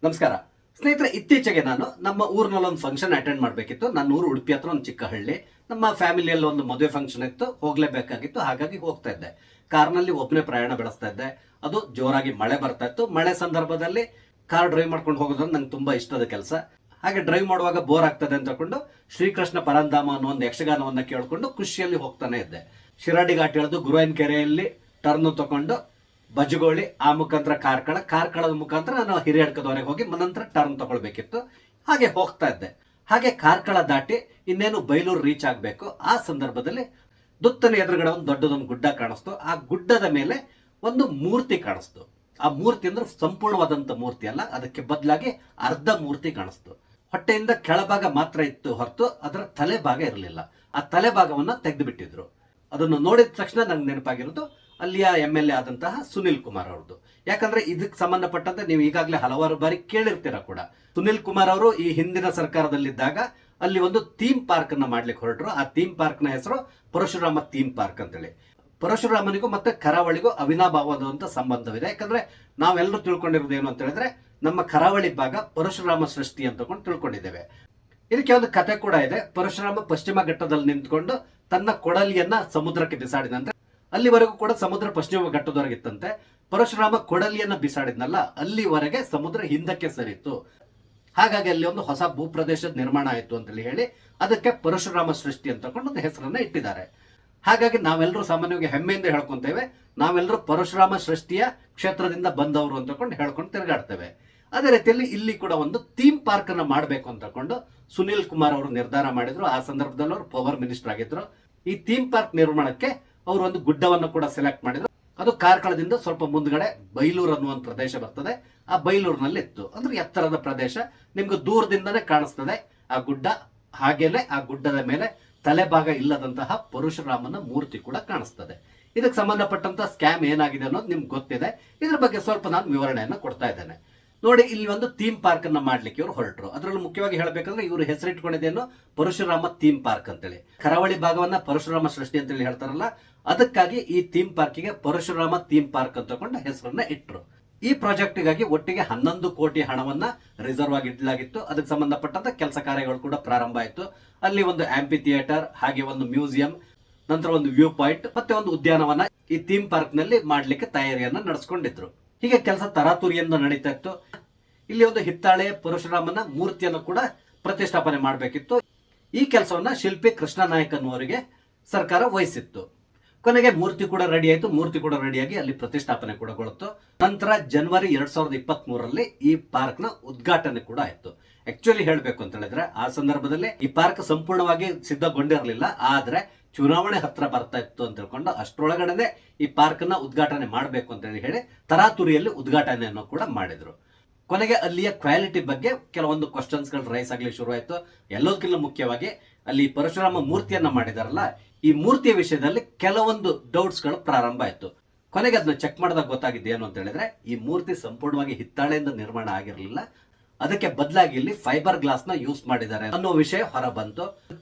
ನಮಸ್ಕಾರ ಸ್ನೇಹಿತರೆ, ಇತ್ತೀಚೆಗೆ ನಾನು ನಮ್ಮ ಊರಿನಲ್ಲಿ ಒಂದು ಫಂಕ್ಷನ್ ಅಟೆಂಡ್ ಮಾಡಬೇಕಿತ್ತು. ನನ್ನ ಊರು ಉಡುಪಿ ಹತ್ರ ಒಂದು ಚಿಕ್ಕ ಹಳ್ಳಿ. ನಮ್ಮ ಫ್ಯಾಮಿಲಿಯಲ್ಲಿ ಒಂದು ಮದುವೆ ಫಂಕ್ಷನ್ ಇತ್ತು, ಹೋಗ್ಲೇಬೇಕಾಗಿತ್ತು. ಹಾಗಾಗಿ ಹೋಗ್ತಾ ಇದ್ದೆ. ಕಾರ್ನಲ್ಲಿ ಒಬ್ಬನೇ ಪ್ರಯಾಣ ಬೆಳೆಸ್ತಾ ಇದ್ದೆ. ಅದು ಜೋರಾಗಿ ಮಳೆ ಬರ್ತಾ ಇತ್ತು. ಮಳೆ ಸಂದರ್ಭದಲ್ಲಿ ಕಾರ್ ಡ್ರೈವ್ ಮಾಡ್ಕೊಂಡು ಹೋಗೋದು ನಂಗೆ ತುಂಬಾ ಇಷ್ಟದ ಕೆಲಸ. ಹಾಗೆ ಡ್ರೈವ್ ಮಾಡುವಾಗ ಬೋರ್ ಆಗ್ತದೆ ಅಂತ ತಕೊಂಡು ಶ್ರೀಕೃಷ್ಣ ಪರಂಧಾಮ ಅನ್ನೋ ಒಂದು ಯಕ್ಷಗಾನವನ್ನ ಕೇಳ್ಕೊಂಡು ಖುಷಿಯಲ್ಲಿ ಹೋಗ್ತಾನೆ ಇದ್ದೆ. ಶಿರಾಡಿ ಘಾಟ್ ಇಳಿದು ಗುರುವಿನ ಕೆರೆಯಲ್ಲಿ ಟರ್ನ್ ತಕೊಂಡು ಬಜಗೋಳಿ, ಆ ಮುಖಾಂತರ ಕಾರ್ಕಳದ ಮುಖಾಂತರ ನಾನು ಹಿರಿಯಡ್ಕದವರೆಗೆ ಹೋಗಿ ನಂತರ ಟರ್ನ್ ತಗೊಳ್ಬೇಕಿತ್ತು. ಹಾಗೆ ಹೋಗ್ತಾ ಇದ್ದೆ. ಹಾಗೆ ಕಾರ್ಕಳ ದಾಟಿ ಇನ್ನೇನು ಬೈಲೂರು ರೀಚ್ ಆಗಬೇಕು. ಆ ಸಂದರ್ಭದಲ್ಲಿ ದುತ್ತನ ಎದುರುಗಡೆ ಒಂದು ದೊಡ್ಡದೊಂದು ಗುಡ್ಡ ಕಾಣಿಸ್ತು. ಆ ಗುಡ್ಡದ ಮೇಲೆ ಒಂದು ಮೂರ್ತಿ ಕಾಣಿಸ್ತು. ಆ ಮೂರ್ತಿ ಅಂದ್ರೆ ಸಂಪೂರ್ಣವಾದಂತ ಮೂರ್ತಿ ಅಲ್ಲ, ಅದಕ್ಕೆ ಬದಲಾಗಿ ಅರ್ಧ ಮೂರ್ತಿ ಕಾಣಿಸ್ತು. ಹೊಟ್ಟೆಯಿಂದ ಕೆಳಭಾಗ ಮಾತ್ರ ಇತ್ತು ಹೊರತು ಅದರ ತಲೆ ಭಾಗ ಇರಲಿಲ್ಲ. ಆ ತಲೆ ಭಾಗವನ್ನ ತೆಗೆದು ಬಿಟ್ಟಿದ್ರು. ಅದನ್ನು ನೋಡಿದ ತಕ್ಷಣ ನಂಗೆ ನೆನಪಾಗಿರೋದು ಅಲ್ಲಿಯ MLA ಆದಂತಹ ಸುನಿಲ್ ಕುಮಾರ್ ಅವ್ರದ್ದು. ಯಾಕಂದ್ರೆ ಇದಕ್ಕೆ ಸಂಬಂಧಪಟ್ಟಂತೆ ನೀವು ಈಗಾಗಲೇ ಹಲವಾರು ಬಾರಿ ಕೇಳಿರ್ತೀರ ಕೂಡ. ಸುನಿಲ್ ಕುಮಾರ್ ಅವರು ಈ ಹಿಂದಿನ ಸರ್ಕಾರದಲ್ಲಿದ್ದಾಗ ಅಲ್ಲಿ ಒಂದು ಥೀಮ್ ಪಾರ್ಕ್ ಅನ್ನ ಮಾಡ್ಲಿಕ್ಕೆ ಹೊರಟರು. ಆ ಥೀಮ್ ಪಾರ್ಕ್ ನ ಹೆಸರು ಪರಶುರಾಮ ಥೀಮ್ ಪಾರ್ಕ್ ಅಂತೇಳಿ. ಪರಶುರಾಮನಿಗೂ ಮತ್ತೆ ಕರಾವಳಿಗೂ ಅವಿನಾಭಾವವಾದಂತ ಸಂಬಂಧವಿದೆ. ಯಾಕಂದ್ರೆ ನಾವೆಲ್ಲರೂ ತಿಳ್ಕೊಂಡಿರೋದು ಏನು ಅಂತ ಹೇಳಿದ್ರೆ, ನಮ್ಮ ಕರಾವಳಿ ಭಾಗ ಪರಶುರಾಮ ಸೃಷ್ಟಿ ಅಂತ ತಿಳ್ಕೊಂಡಿದ್ದೇವೆ. ಇದಕ್ಕೆ ಒಂದು ಕತೆ ಕೂಡ ಇದೆ. ಪರಶುರಾಮ ಪಶ್ಚಿಮ ಘಟ್ಟದಲ್ಲಿ ನಿಂತ್ಕೊಂಡು ತನ್ನ ಕೊಡಲಿಯನ್ನ ಸಮುದ್ರಕ್ಕೆ ಬಿಸಾಡಿದಂತೆ. ಅಲ್ಲಿವರೆಗೂ ಕೂಡ ಸಮುದ್ರ ಪಶ್ಚಿಮ ಘಟ್ಟದವರೆಗಿತ್ತಂತೆ. ಪರಶುರಾಮ ಕೊಡಲಿಯನ್ನ ಬಿಸಾಡಿದ್ನಲ್ಲ, ಅಲ್ಲಿವರೆಗೆ ಸಮುದ್ರ ಹಿಂದಕ್ಕೆ ಸರಿತು. ಹಾಗಾಗಿ ಅಲ್ಲಿ ಒಂದು ಹೊಸ ಭೂಪ್ರದೇಶದ ನಿರ್ಮಾಣ ಆಯಿತು ಅಂತೇಳಿ ಹೇಳಿ ಅದಕ್ಕೆ ಪರಶುರಾಮ ಸೃಷ್ಟಿ ಅಂತ ಒಂದು ಹೆಸರನ್ನ ಇಟ್ಟಿದ್ದಾರೆ. ಹಾಗಾಗಿ ನಾವೆಲ್ಲರೂ ಸಾಮಾನ್ಯವಾಗಿ ಹೆಮ್ಮೆಯಿಂದ ಹೇಳ್ಕೊಂತೇವೆ, ನಾವೆಲ್ಲರೂ ಪರಶುರಾಮ ಸೃಷ್ಟಿಯ ಕ್ಷೇತ್ರದಿಂದ ಬಂದವರು ಅಂತ ಹೇಳ್ಕೊಂಡು ತಿರುಗಾಡ್ತೇವೆ. ಅದೇ ರೀತಿಯಲ್ಲಿ ಇಲ್ಲಿ ಕೂಡ ಒಂದು ಥೀಮ್ ಪಾರ್ಕ್ ಅನ್ನ ಮಾಡಬೇಕು ಅಂತ ಸುನಿಲ್ ಕುಮಾರ್ ಅವರು ನಿರ್ಧಾರ ಮಾಡಿದ್ರು. ಆ ಸಂದರ್ಭದಲ್ಲಿ ಅವರು ಪವರ್ ಮಿನಿಸ್ಟರ್ ಆಗಿದ್ರು. ಈ ಥೀಮ್ ಪಾರ್ಕ್ ನಿರ್ಮಾಣಕ್ಕೆ ಅವರು ಒಂದು ಗುಡ್ಡವನ್ನು ಕೂಡ ಸೆಲೆಕ್ಟ್ ಮಾಡಿದ್ರು. ಅದು ಕಾರ್ಕಳದಿಂದ ಸ್ವಲ್ಪ ಮುಂದ್ಗಡೆ ಬೈಲೂರು ಅನ್ನುವ ಒಂದು ಪ್ರದೇಶ ಬರ್ತದೆ. ಆ ಬೈಲೂರಿನಲ್ಲಿ ಇತ್ತು. ಅಂದ್ರೆ ಎತ್ತರದ ಪ್ರದೇಶ, ನಿಮ್ಗೆ ದೂರದಿಂದನೇ ಕಾಣಿಸ್ತದೆ ಆ ಗುಡ್ಡ. ಹಾಗೇನೆ ಆ ಗುಡ್ಡದ ಮೇಲೆ ತಲೆಭಾಗ ಇಲ್ಲದಂತಹ ಪರಶುರಾಮನ ಮೂರ್ತಿ ಕೂಡ ಕಾಣಿಸ್ತದೆ. ಇದಕ್ಕೆ ಸಂಬಂಧಪಟ್ಟಂತ ಸ್ಕ್ಯಾಮ್ ಏನಾಗಿದೆ ಅನ್ನೋದು ನಿಮ್ಗೆ ಗೊತ್ತಿದೆ. ಇದ್ರ ಬಗ್ಗೆ ಸ್ವಲ್ಪ ನಾನು ವಿವರಣೆಯನ್ನ ಕೊಡ್ತಾ ಇದ್ದೇನೆ. ನೋಡಿ, ಇಲ್ಲಿ ಒಂದು ಥೀಮ್ ಪಾರ್ಕ್ ಅನ್ನ ಮಾಡ್ಲಿಕ್ಕೆ ಇವರು ಹೊರಟರು. ಅದರಲ್ಲೂ ಮುಖ್ಯವಾಗಿ ಹೇಳಬೇಕಂದ್ರೆ ಇವರು ಹೆಸರಿಟ್ಕೊಂಡಿದ್ದೇನು ಪರಶುರಾಮ ಥೀಮ್ ಪಾರ್ಕ್ ಅಂತೇಳಿ. ಕರಾವಳಿ ಭಾಗವನ್ನ ಪರಶುರಾಮ ಸೃಷ್ಟಿ ಅಂತೇಳಿ ಹೇಳ್ತಾರಲ್ಲ, ಅದಕ್ಕಾಗಿ ಈ ಥೀಮ್ ಪಾರ್ಕಿಗೆ ಪರಶುರಾಮ ಥೀಮ್ ಪಾರ್ಕ್ ಅಂತ ಹೆಸರನ್ನ ಇಟ್ಟರು. ಈ ಪ್ರಾಜೆಕ್ಟಿಗಾಗಿ ಒಟ್ಟಿಗೆ 11 ಕೋಟಿ ಹಣವನ್ನ ರಿಸರ್ವ್ ಆಗಿ ಇಡಲಾಗಿತ್ತು. ಅದಕ್ಕೆ ಸಂಬಂಧಪಟ್ಟಂತ ಕೆಲಸ ಕಾರ್ಯಗಳು ಕೂಡ ಪ್ರಾರಂಭ ಆಯಿತು. ಅಲ್ಲಿ ಒಂದು ಆಂಪಿ ಥಿಯೇಟರ್, ಹಾಗೆ ಒಂದು ಮ್ಯೂಸಿಯಂ, ನಂತರ ಒಂದು ವ್ಯೂ ಪಾಯಿಂಟ್, ಮತ್ತೆ ಒಂದು ಉದ್ಯಾನವನ ಈ ಥೀಮ್ ಪಾರ್ಕ್ ನಲ್ಲಿ ಮಾಡ್ಲಿಕ್ಕೆ ತಯಾರಿಯನ್ನ ನಡೆಸ್ಕೊಂಡಿದ್ರು. ಹೀಗೆ ಕೆಲಸ ತರಾತುರಿಯಿಂದ ನಡೀತಾ ಇತ್ತು. ಇಲ್ಲಿ ಒಂದು ಹಿತ್ತಾಳೆಯ ಪರಶುರಾಮನ ಮೂರ್ತಿಯನ್ನು ಕೂಡ ಪ್ರತಿಷ್ಠಾಪನೆ ಮಾಡಬೇಕಿತ್ತು. ಈ ಕೆಲಸವನ್ನ ಶಿಲ್ಪಿ ಕೃಷ್ಣ ನಾಯಕ್ ಅನ್ನುವರಿಗೆ ಸರ್ಕಾರ ವಹಿಸಿತ್ತು. ಕೊನೆಗೆ ಮೂರ್ತಿ ಕೂಡ ರೆಡಿ ಆಯಿತು. ಮೂರ್ತಿ ಕೂಡ ರೆಡಿಯಾಗಿ ಅಲ್ಲಿ ಪ್ರತಿಷ್ಠಾಪನೆ ಕೂಡ ಗೊಳ್ತು. ನಂತರ ಜನವರಿ 2023ರಲ್ಲಿ ಈ ಪಾರ್ಕ್ ನ ಉದ್ಘಾಟನೆ ಕೂಡ ಆಯಿತು. ಆಕ್ಚುಲಿ ಹೇಳಬೇಕು ಅಂತ ಹೇಳಿದ್ರೆ, ಆ ಸಂದರ್ಭದಲ್ಲಿ ಈ ಪಾರ್ಕ್ ಸಂಪೂರ್ಣವಾಗಿ ಸಿದ್ಧಗೊಂಡಿರಲಿಲ್ಲ. ಆದ್ರೆ ಚುನಾವಣೆ ಹತ್ರ ಬರ್ತಾ ಇತ್ತು ಅಂತ ತಿಳ್ಕೊಂಡು ಅಷ್ಟರೊಳಗಡೆ ಈ ಪಾರ್ಕ್ ನ ಉದ್ಘಾಟನೆ ಮಾಡಬೇಕು ಅಂತ ಹೇಳಿ ತರಾತುರಿಯಲ್ಲಿ ಉದ್ಘಾಟನೆಯನ್ನು ಕೂಡ ಮಾಡಿದ್ರು. ಕೊನೆಗೆ ಅಲ್ಲಿಯ ಕ್ವಾಲಿಟಿ ಬಗ್ಗೆ ಕೆಲವೊಂದು ಕ್ವಶನ್ಸ್ ಗಳು ರೈಸ್ ಆಗ್ಲಿಕ್ಕೆ ಶುರುವಾಯಿತು. ಎಲ್ಲದಕ್ಕಿಂತ ಮುಖ್ಯವಾಗಿ ಅಲ್ಲಿ ಪರಶುರಾಮ ಮೂರ್ತಿಯನ್ನ ಮಾಡಿದಾರಲ್ಲ, ಈ ಮೂರ್ತಿಯ ವಿಷಯದಲ್ಲಿ ಕೆಲವೊಂದು ಡೌಟ್ಸ್ ಗಳು ಪ್ರಾರಂಭ ಆಯಿತು. ಕೊನೆಗೆ ಅದನ್ನ ಚೆಕ್ ಮಾಡಿದಾಗ ಗೊತ್ತಾಗಿದ್ದು ಏನು ಅಂತ ಹೇಳಿದ್ರೆ, ಈ ಮೂರ್ತಿ ಸಂಪೂರ್ಣವಾಗಿ ಹಿತ್ತಾಳೆಯಿಂದ ನಿರ್ಮಾಣ ಆಗಿರಲಿಲ್ಲ. ಅದಕ್ಕೆ ಬದಲಾಗಿ ಇಲ್ಲಿ ಫೈಬರ್ ಗ್ಲಾಸ್ ನ ಯೂಸ್ ಮಾಡಿದ್ದಾರೆ ಅನ್ನೋ ವಿಷಯ ಹೊರ ಬಂತು.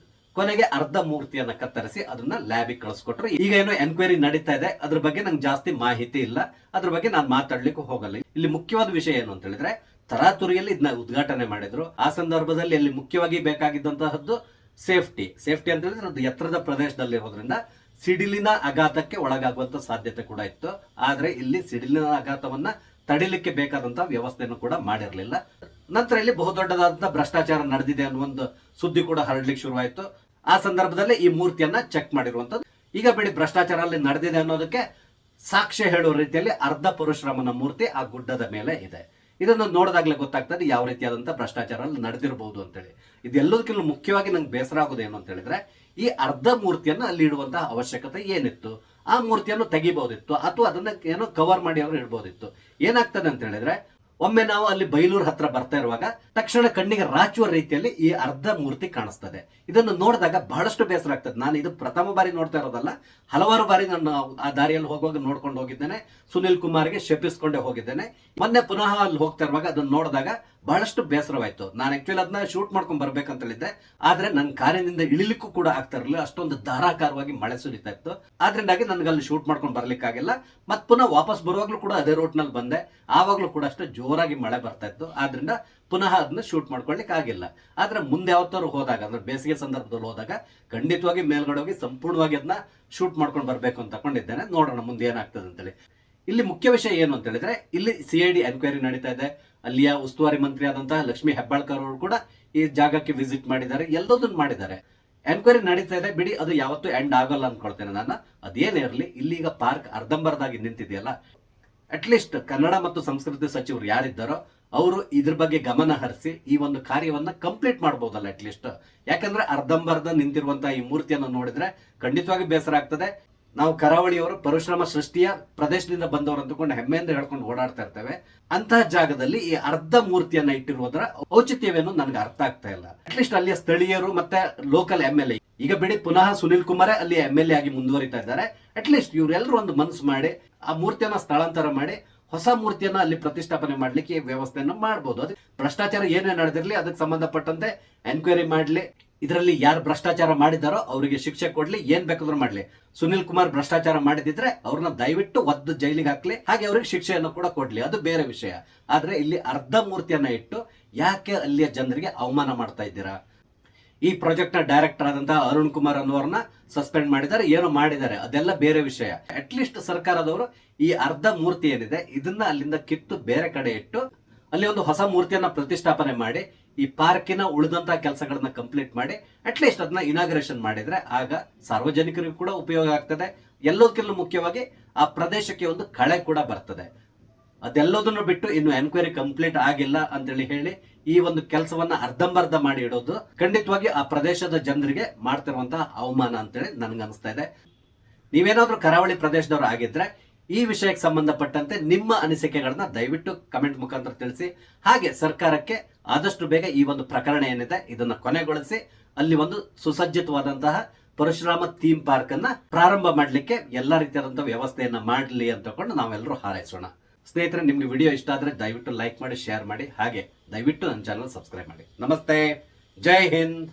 ಕೊನೆಗೆ ಅರ್ಧ ಮೂರ್ತಿಯನ್ನ ಕತ್ತರಿಸಿ ಅದನ್ನ ಲ್ಯಾಬಿಗೆ ಕಳಿಸ್ಕೊಟ್ರು. ಈಗ ಏನೋ ಎನ್ಕ್ವೈರಿ ನಡೀತಾ ಇದೆ, ಅದ್ರ ಬಗ್ಗೆ ನಂಗೆ ಜಾಸ್ತಿ ಮಾಹಿತಿ ಇಲ್ಲ. ಅದ್ರ ಬಗ್ಗೆ ನಾನು ಮಾತಾಡ್ಲಿಕ್ಕೂ ಹೋಗಲ್ಲ. ಇಲ್ಲಿ ಮುಖ್ಯವಾದ ವಿಷಯ ಏನು ಅಂತ ಹೇಳಿದ್ರೆ, ತರಾತುರಿಯಲ್ಲಿ ಇದನ್ನ ಉದ್ಘಾಟನೆ ಮಾಡಿದ್ರು. ಆ ಸಂದರ್ಭದಲ್ಲಿ ಅಲ್ಲಿ ಮುಖ್ಯವಾಗಿ ಬೇಕಾಗಿದ್ದಂತಹದ್ದು ಸೇಫ್ಟಿ ಅಂತ ಹೇಳಿದ್ರೆ, ಅದು ಎತ್ತರದ ಪ್ರದೇಶದಲ್ಲಿ ಇರೋದ್ರಿಂದ ಸಿಡಿಲಿನ ಆಘಾತಕ್ಕೆ ಒಳಗಾಗುವಂತ ಸಾಧ್ಯತೆ ಕೂಡ ಇತ್ತು. ಆದ್ರೆ ಇಲ್ಲಿ ಸಿಡಿಲಿನ ಆಘಾತವನ್ನ ತಡಿಲಿಕ್ಕೆ ಬೇಕಾದಂತಹ ವ್ಯವಸ್ಥೆಯನ್ನು ಕೂಡ ಮಾಡಿರಲಿಲ್ಲ. ನಂತರ ಇಲ್ಲಿ ಬಹುದೊಡ್ಡದಾದಂತಹ ಭ್ರಷ್ಟಾಚಾರ ನಡೆದಿದೆ ಅನ್ನೋ ಒಂದು ಸುದ್ದಿ ಕೂಡ ಹರಡ್ಲಿಕ್ಕೆ ಶುರುವಾಯಿತು. ಆ ಸಂದರ್ಭದಲ್ಲಿ ಈ ಮೂರ್ತಿಯನ್ನ ಚೆಕ್ ಮಾಡಿರುವಂತದ್ದು. ಈಗ ಬಿಡಿ, ಭ್ರಷ್ಟಾಚಾರ ಅಲ್ಲಿ ನಡೆದಿದೆ ಅನ್ನೋದಕ್ಕೆ ಸಾಕ್ಷ್ಯ ಹೇಳುವ ರೀತಿಯಲ್ಲಿ ಅರ್ಧ ಪರಶುರಾಮನ ಮೂರ್ತಿ ಆ ಗುಡ್ಡದ ಮೇಲೆ ಇದೆ. ಇದನ್ನು ನೋಡಿದಾಗಲೇ ಗೊತ್ತಾಗ್ತದೆ ಯಾವ ರೀತಿಯಾದಂತಹ ಭ್ರಷ್ಟಾಚಾರ ಅಲ್ಲಿ ನಡೆದಿರಬಹುದು ಅಂತೇಳಿ. ಇದೆಲ್ಲದಕ್ಕಿಂತ ಮುಖ್ಯವಾಗಿ ನಂಗೆ ಬೇಸರ ಆಗೋದು ಏನು ಅಂತ ಹೇಳಿದ್ರೆ, ಈ ಅರ್ಧ ಮೂರ್ತಿಯನ್ನು ಅಲ್ಲಿ ಇಡುವಂತಹ ಅವಶ್ಯಕತೆ ಏನಿತ್ತು? ಆ ಮೂರ್ತಿಯನ್ನು ತೆಗಿಬಹುದಿತ್ತು, ಅಥವಾ ಅದನ್ನ ಏನೋ ಕವರ್ ಮಾಡಿ ಅವರು ಇಡಬಹುದಿತ್ತು. ಏನಾಗ್ತದೆ ಅಂತ ಹೇಳಿದ್ರೆ, ಒಮ್ಮೆ ನಾವು ಅಲ್ಲಿ ಬೈಲೂರು ಹತ್ರ ಬರ್ತಾ ಇರುವಾಗ ತಕ್ಷಣ ಕಣ್ಣಿಗೆ ರಾಚುವ ರೀತಿಯಲ್ಲಿ ಈ ಅರ್ಧ ಮೂರ್ತಿ ಕಾಣಿಸ್ತದೆ. ಇದನ್ನು ನೋಡಿದಾಗ ಬಹಳಷ್ಟು ಬೇಸರ ಆಗ್ತದೆ. ನಾನು ಇದು ಪ್ರಥಮ ಬಾರಿ ನೋಡ್ತಾ ಇರೋದಲ್ಲ, ಹಲವಾರು ಬಾರಿ ನಾನು ಆ ದಾರಿಯಲ್ಲಿ ಹೋಗುವಾಗ ನೋಡ್ಕೊಂಡು ಹೋಗಿದ್ದೇನೆ. ಸುನಿಲ್ ಕುಮಾರ್ಗೆ ಶಪಿಸ್ಕೊಂಡೇ ಹೋಗಿದ್ದೇನೆ. ಮೊನ್ನೆ ಪುನಃ ಅಲ್ಲಿ ಹೋಗ್ತಾ ಇರುವಾಗ ಅದನ್ನ ನೋಡಿದಾಗ ಬಹಳಷ್ಟು ಬೇಸರವಾಯ್ತು. ನಾನು ಆಕ್ಚುಲಿ ಅದನ್ನ ಶೂಟ್ ಮಾಡ್ಕೊಂಡು ಬರ್ಬೇಕಂತ ಹೇಳಿದ್ದೆ, ಆದ್ರೆ ನನ್ನ ಕಾರಿನಿಂದ ಇಳಿಲಿಕ್ಕೂ ಕೂಡ ಆಗ್ತಾ ಇರಲಿಲ್ಲ. ಅಷ್ಟೊಂದು ಧಾರಾಕಾರವಾಗಿ ಮಳೆ ಸುರಿತಾ ಇತ್ತು. ಆದ್ರಿಂದಾಗಿ ನನಗೆ ಅಲ್ಲಿ ಶೂಟ್ ಮಾಡ್ಕೊಂಡು ಬರ್ಲಿಕ್ಕಾಗಿಲ್ಲ. ಮತ್ ಪುನಃ ವಾಪಸ್ ಬರುವಾಗ್ಲೂ ಕೂಡ ಅದೇ ರೋಡ್ ನಲ್ಲಿ ಬಂದೆ. ಆವಾಗ್ಲೂ ಕೂಡ ಅಷ್ಟೇ ಜೋರು ಜೋರಾಗಿ ಮಳೆ ಬರ್ತಾ ಇತ್ತು, ಆದ್ರಿಂದ ಪುನಃ ಅದನ್ನ ಶೂಟ್ ಮಾಡ್ಕೊಳ್ಲಿಕ್ಕೆ ಆಗಿಲ್ಲ. ಆದ್ರೆ ಮುಂದೆ ಯಾವತ್ತಾರು ಹೋದಾಗ ಅಂದ್ರೆ ಬೇಸಿಗೆ ಸಂದರ್ಭದಲ್ಲಿ ಹೋದಾಗ ಖಂಡಿತವಾಗಿ ಮೇಲ್ಗಡೆ ಹೋಗಿ ಸಂಪೂರ್ಣವಾಗಿ ಅದನ್ನ ಶೂಟ್ ಮಾಡ್ಕೊಂಡು ಬರ್ಬೇಕು ಅಂತ ತಗೊಂಡಿದ್ದೇನೆ. ನೋಡೋಣ ಮುಂದೆ ಏನಾಗ್ತದೆ ಅಂತೇಳಿ. ಇಲ್ಲಿ ಮುಖ್ಯ ವಿಷಯ ಏನು ಅಂತ ಹೇಳಿದ್ರೆ, ಇಲ್ಲಿ CID ಎನ್ಕ್ವೈರಿ ನಡೀತಾ ಇದೆ. ಅಲ್ಲಿಯ ಉಸ್ತುವಾರಿ ಮಂತ್ರಿ ಆದಂತಹ ಲಕ್ಷ್ಮೀ ಹೆಬ್ಬಾಳ್ಕರ್ ಅವರು ಕೂಡ ಈ ಜಾಗಕ್ಕೆ ವಿಸಿಟ್ ಮಾಡಿದ್ದಾರೆ, ಎಲ್ಲದನ್ನು ಮಾಡಿದ್ದಾರೆ. ಎನ್ಕ್ವೈರಿ ನಡೀತಾ ಇದೆ ಬಿಡಿ, ಅದು ಯಾವತ್ತೂ ಎಂಡ್ ಆಗಲ್ಲ ಅನ್ಕೊಳ್ತೇನೆ ನಾನು. ಅದೇನೇ ಇರಲಿ, ಇಲ್ಲಿಗ ಪಾರ್ಕ್ ಅರ್ಧಂಬರ್ಧಾಗಿ ನಿಂತಿದೆಯಲ್ಲ, ಅಟ್ಲೀಸ್ಟ್ ಕನ್ನಡ ಮತ್ತು ಸಂಸ್ಕೃತಿ ಸಚಿವರು ಯಾರಿದ್ದಾರೋ ಅವರು ಇದ್ರ ಬಗ್ಗೆ ಗಮನ ಹರಿಸಿ ಈ ಒಂದು ಕಾರ್ಯವನ್ನ ಕಂಪ್ಲೀಟ್ ಮಾಡಬಹುದಲ್ಲ ಅಟ್ಲೀಸ್ಟ್. ಯಾಕಂದ್ರೆ ಅರ್ಧಂಬರ್ಧ ನಿಂತಿರುವಂತಹ ಈ ಮೂರ್ತಿಯನ್ನು ನೋಡಿದ್ರೆ ಖಂಡಿತವಾಗಿ ಬೇಸರ ಆಗ್ತದೆ. ನಾವು ಕರಾವಳಿಯವರು ಪರಶುರಾಮ ಸೃಷ್ಟಿಯ ಪ್ರದೇಶದಿಂದ ಬಂದವರು ಅಂತಕೊಂಡು ಹೆಮ್ಮೆಯಿಂದ ಹೇಳ್ಕೊಂಡು ಓಡಾಡ್ತಾ ಇರ್ತೇವೆ. ಅಂತಹ ಜಾಗದಲ್ಲಿ ಈ ಅರ್ಧ ಮೂರ್ತಿಯನ್ನ ಇಟ್ಟಿರುವುದರ ಔಚಿತ್ಯವೇನು ನನಗೆ ಅರ್ಥ ಆಗ್ತಾ ಇಲ್ಲ. ಅಟ್ಲೀಸ್ಟ್ ಅಲ್ಲಿಯ ಸ್ಥಳೀಯರು ಮತ್ತೆ ಲೋಕಲ್ MLA, ಈಗ ಬಿಡಿ ಪುನಃ ಸುನಿಲ್ ಕುಮಾರೇ ಅಲ್ಲಿ MLA ಆಗಿ ಮುಂದುವರಿತಾ ಇದ್ದಾರೆ. ಅಟ್ಲೀಸ್ಟ್ ಇವರೆಲ್ಲರೂ ಒಂದು ಮನಸ್ಸು ಮಾಡಿ ಆ ಮೂರ್ತಿಯನ್ನ ಸ್ಥಳಾಂತರ ಮಾಡಿ ಹೊಸ ಮೂರ್ತಿಯನ್ನ ಅಲ್ಲಿ ಪ್ರತಿಷ್ಠಾಪನೆ ಮಾಡ್ಲಿಕ್ಕೆ ವ್ಯವಸ್ಥೆಯನ್ನ ಮಾಡಬಹುದು. ಅದು ಭ್ರಷ್ಟಾಚಾರ ಏನೇ ನಡೆದಿರಲಿ ಅದಕ್ಕೆ ಸಂಬಂಧಪಟ್ಟಂತೆ ಎನ್ಕ್ವೈರಿ ಮಾಡ್ಲಿ, ಇದರಲ್ಲಿ ಯಾರು ಭ್ರಷ್ಟಾಚಾರ ಮಾಡಿದಾರೋ ಅವರಿಗೆ ಶಿಕ್ಷೆ ಕೊಡ್ಲಿ, ಏನ್ ಬೇಕಾದ್ರೂ ಮಾಡ್ಲಿ. ಸುನಿಲ್ ಕುಮಾರ್ ಭ್ರಷ್ಟಾಚಾರ ಮಾಡಿದಿದ್ರೆ ಅವ್ರನ್ನ ದಯವಿಟ್ಟು ಒದ್ದು ಜೈಲಿಗೆ ಹಾಕ್ಲಿ, ಹಾಗೆ ಅವ್ರಿಗೆ ಶಿಕ್ಷೆಯನ್ನು ಕೂಡ ಕೊಡ್ಲಿ, ಅದು ಬೇರೆ ವಿಷಯ. ಆದ್ರೆ ಇಲ್ಲಿ ಅರ್ಧ ಮೂರ್ತಿಯನ್ನ ಇಟ್ಟು ಯಾಕೆ ಅಲ್ಲಿಯ ಜನರಿಗೆ ಅವಮಾನ ಮಾಡ್ತಾ ಇದ್ದೀರಾ? ಈ ಪ್ರಾಜೆಕ್ಟ್ ನ ಡೈರೆಕ್ಟರ್ ಆದಂತಹ ಅರುಣ್ ಕುಮಾರ್ ಅನ್ನೋರ್ನ ಸಸ್ಪೆಂಡ್ ಮಾಡಿದ್ದಾರೆ, ಏನೋ ಮಾಡಿದ್ದಾರೆ, ಅದೆಲ್ಲ ಬೇರೆ ವಿಷಯ. ಅಟ್ಲೀಸ್ಟ್ ಸರ್ಕಾರದವರು ಈ ಅರ್ಧ ಮೂರ್ತಿ ಏನಿದೆ ಇದನ್ನ ಅಲ್ಲಿಂದ ಕಿತ್ತು ಬೇರೆ ಕಡೆ ಇಟ್ಟು ಅಲ್ಲಿ ಒಂದು ಹೊಸ ಮೂರ್ತಿಯನ್ನ ಪ್ರತಿಷ್ಠಾಪನೆ ಮಾಡಿ ಈ ಪಾರ್ಕಿನ ಉಳಿದಂತಹ ಕೆಲಸಗಳನ್ನ ಕಂಪ್ಲೀಟ್ ಮಾಡಿ ಅಟ್ಲೀಸ್ಟ್ ಅದನ್ನ ಇನಾಗ್ರೇಷನ್ ಮಾಡಿದ್ರೆ ಆಗ ಸಾರ್ವಜನಿಕರಿಗೂ ಕೂಡ ಉಪಯೋಗ ಆಗ್ತದೆ. ಎಲ್ಲದಕ್ಕಿಂತ ಮುಖ್ಯವಾಗಿ ಆ ಪ್ರದೇಶಕ್ಕೆ ಒಂದು ಕಳೆ ಕೂಡ ಬರ್ತದೆ. ಅದೆಲ್ಲದನ್ನು ಬಿಟ್ಟು ಇನ್ನು ಎನ್ಕ್ವೈರಿ ಕಂಪ್ಲೀಟ್ ಆಗಿಲ್ಲ ಅಂತೇಳಿ ಹೇಳಿ ಈ ಒಂದು ಕೆಲಸವನ್ನ ಅರ್ಧಂಬರ್ಧ ಮಾಡಿ ಇಡೋದು ಖಂಡಿತವಾಗಿ ಆ ಪ್ರದೇಶದ ಜನರಿಗೆ ಮಾಡ್ತಿರುವಂತಹ ಅವಮಾನ ಅಂತೇಳಿ ನನ್ಗೆ ಅನಿಸ್ತಾ ಇದೆ. ನೀವೇನಾದ್ರೂ ಕರಾವಳಿ ಪ್ರದೇಶದವರು ಆಗಿದ್ರೆ ಈ ವಿಷಯಕ್ಕೆ ಸಂಬಂಧಪಟ್ಟಂತೆ ನಿಮ್ಮ ಅನಿಸಿಕೆಗಳನ್ನ ದಯವಿಟ್ಟು ಕಮೆಂಟ್ ಮುಖಾಂತರ ತಿಳಿಸಿ. ಹಾಗೆ ಸರ್ಕಾರಕ್ಕೆ ಆದಷ್ಟು ಬೇಗ ಈ ಒಂದು ಪ್ರಕರಣ ಏನಿದೆ ಇದನ್ನ ಕೊನೆಗೊಳಿಸಿ ಅಲ್ಲಿ ಒಂದು ಸುಸಜ್ಜಿತವಾದಂತಹ ಪರಶುರಾಮ ಥೀಮ್ ಪಾರ್ಕ್ ಅನ್ನ ಪ್ರಾರಂಭ ಮಾಡ್ಲಿಕ್ಕೆ ಎಲ್ಲಾ ರೀತಿಯಾದಂತಹ ವ್ಯವಸ್ಥೆಯನ್ನ ಮಾಡಲಿ ಅಂತ ತಕೊಂಡು ನಾವೆಲ್ಲರೂ ಹಾರೈಸೋಣ. ಸ್ನೇಹಿತರೆ, ನಿಮ್ಗೆ ವಿಡಿಯೋ ಇಷ್ಟ ಆದ್ರೆ ದಯವಿಟ್ಟು ಲೈಕ್ ಮಾಡಿ, ಶೇರ್ ಮಾಡಿ, ಹಾಗೆ ದಯವಿಟ್ಟು ನನ್ನ ಚಾನಲ್ ಸಬ್ಸ್ಕ್ರೈಬ್ ಮಾಡಿ. ನಮಸ್ತೆ, ಜೈ ಹಿಂದ್.